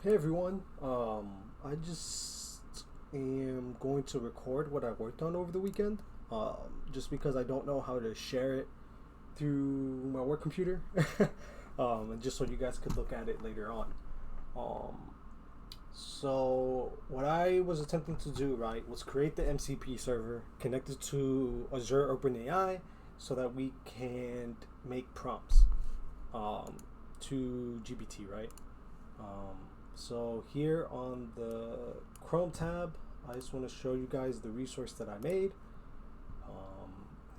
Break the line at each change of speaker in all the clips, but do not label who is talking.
Hey everyone, I just am going to record what I worked on over the weekend, just because I don't know how to share it through my work computer, and just so you guys could look at it later on. Um, so what I was attempting to do, right, was create the MCP server, connect it to Azure OpenAI, so that we can make prompts um, to GPT, right? Um, so here on the Chrome tab, I just want to show you guys the resource that I made.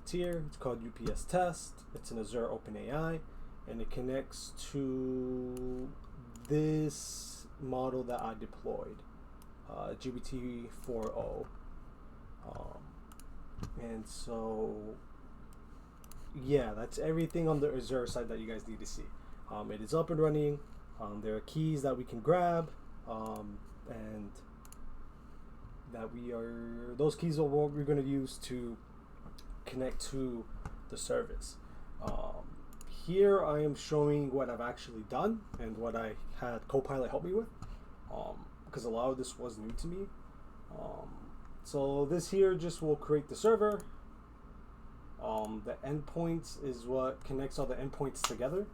It's here. It's called UPS Test. It's an Azure OpenAI, and it connects to this model that I deployed, GPT 4.0. Um, and so, yeah, that's everything on the Azure side that you guys need to see. It is up and running. There are keys that we can grab, and that those keys are what we're going to use to connect to the service. Here I am showing what I've actually done and what I had Copilot help me with, because a lot of this was new to me. So this here just will create the server. The endpoints is what connects all the endpoints together,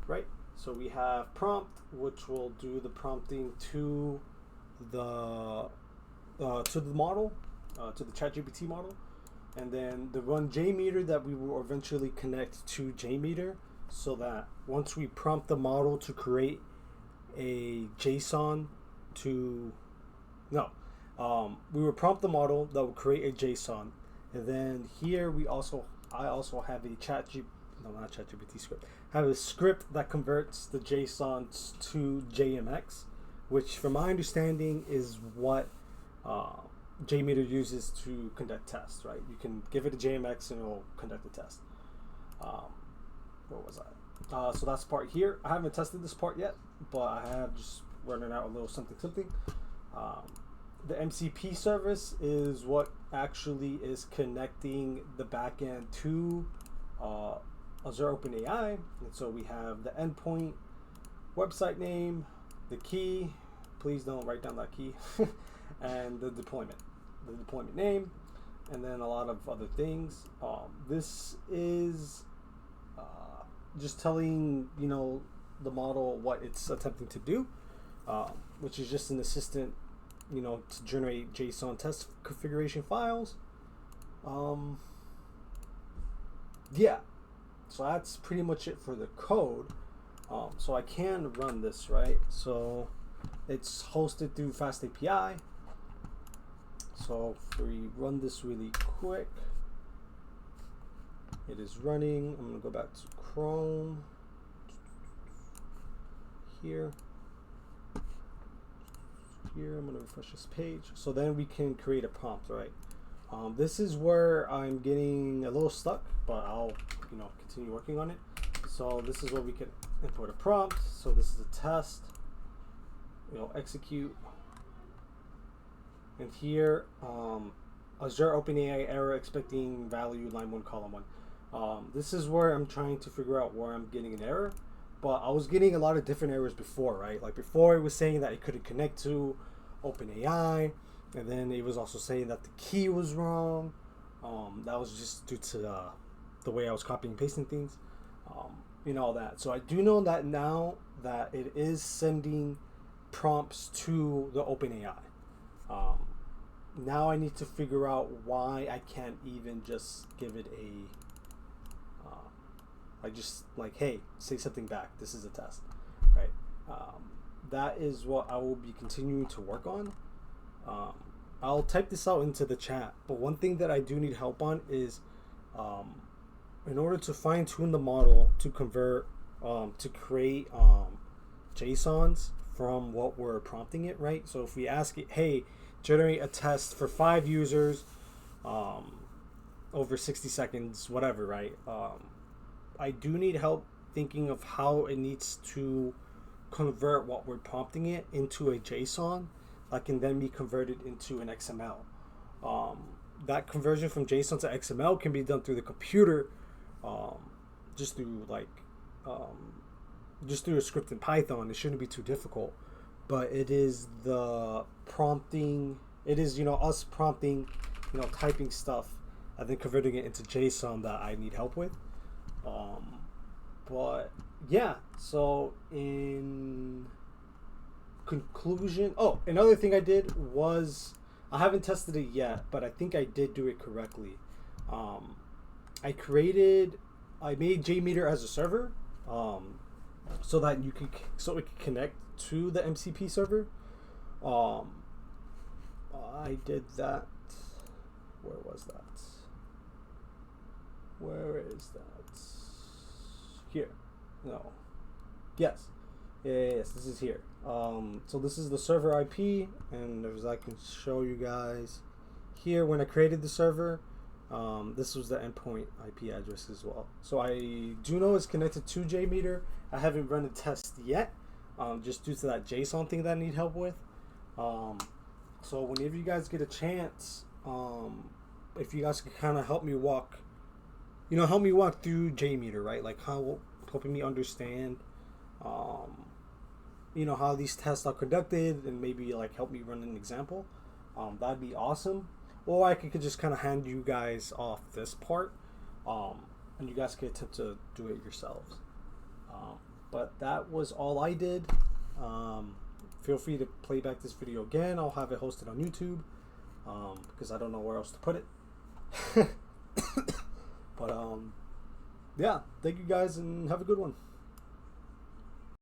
right? So we have prompt, which will do the prompting to the model, to the ChatGPT model, and then the run JMeter that we will eventually connect to JMeter, so that once we prompt the model to create a JSON to we will prompt the model that will create a JSON, and then here I also have a not ChatGPT script. I have a script that converts the JSON to JMX, which, from my understanding, is what JMeter uses to conduct tests. Right? You can give it a JMX and it'll conduct a test. Where was I? So that's part here. I haven't tested this part yet, but I have just running out a little something. The MCP service is what actually is connecting the backend to Azure OpenAI, and so we have the endpoint, website name, the key. Please don't write down that key, and the deployment name, and then a lot of other things. This is just telling the model what it's attempting to do, which is just an assistant, to generate JSON test configuration files. Yeah. So that's pretty much it for the code. So I can run this, right? So it's hosted through Fast API. So if we run this really quick, it is running. I'm going to go back to Chrome here. I'm going to refresh this page. So then we can create a prompt, right? This is where I'm getting a little stuck, but I'll continue working on it. So this is where we can input a prompt. So this is a test. Execute. And here, Azure OpenAI error expecting value line 1 column 1. This is where I'm trying to figure out where I'm getting an error. But I was getting a lot of different errors before, right? Like before it was saying that it couldn't connect to OpenAI, and then it was also saying that the key was wrong. That was just due to the way I was copying and pasting things, all that. So I do know that now that it is sending prompts to the OpenAI. Now I need to figure out why I can't even just give it hey, say something back. This is a test, right? That is what I will be continuing to work on. I'll type this out into the chat, but one thing that I do need help on is in order to fine tune the model to convert, to create JSONs from what we're prompting it, right? So if we ask it, hey, generate a test for 5 users over 60 seconds, whatever, right? I do need help thinking of how it needs to convert what we're prompting it into a JSON that can then be converted into an XML. That conversion from JSON to XML can be done through the computer, just through a script in Python. It shouldn't be too difficult. but it is the prompting. It is, us prompting, typing stuff and then converting it into JSON that I need help with. But yeah, so in conclusion, another thing I did was, I haven't tested it yet, but I think I did do it correctly. I made JMeter as a server, so that it could connect to the MCP server. I did that. Where was that? Where is that? Here. No. Yes. Yes, this is here. So this is the server IP, and as I can show you guys here, when I created the server, this was the endpoint IP address as well. So I do know it's connected to JMeter. I haven't run a test yet, just due to that JSON thing that I need help with. So whenever you guys get a chance, if you guys could kind of help me walk through JMeter, right? Like helping me understand, how these tests are conducted, and maybe like help me run an example. That'd be awesome. Or I could just kind of hand you guys off this part, and you guys could attempt to do it yourselves. But that was all I did. Feel free to play back this video again. I'll have it hosted on YouTube, because I don't know where else to put it. But yeah, thank you guys and have a good one.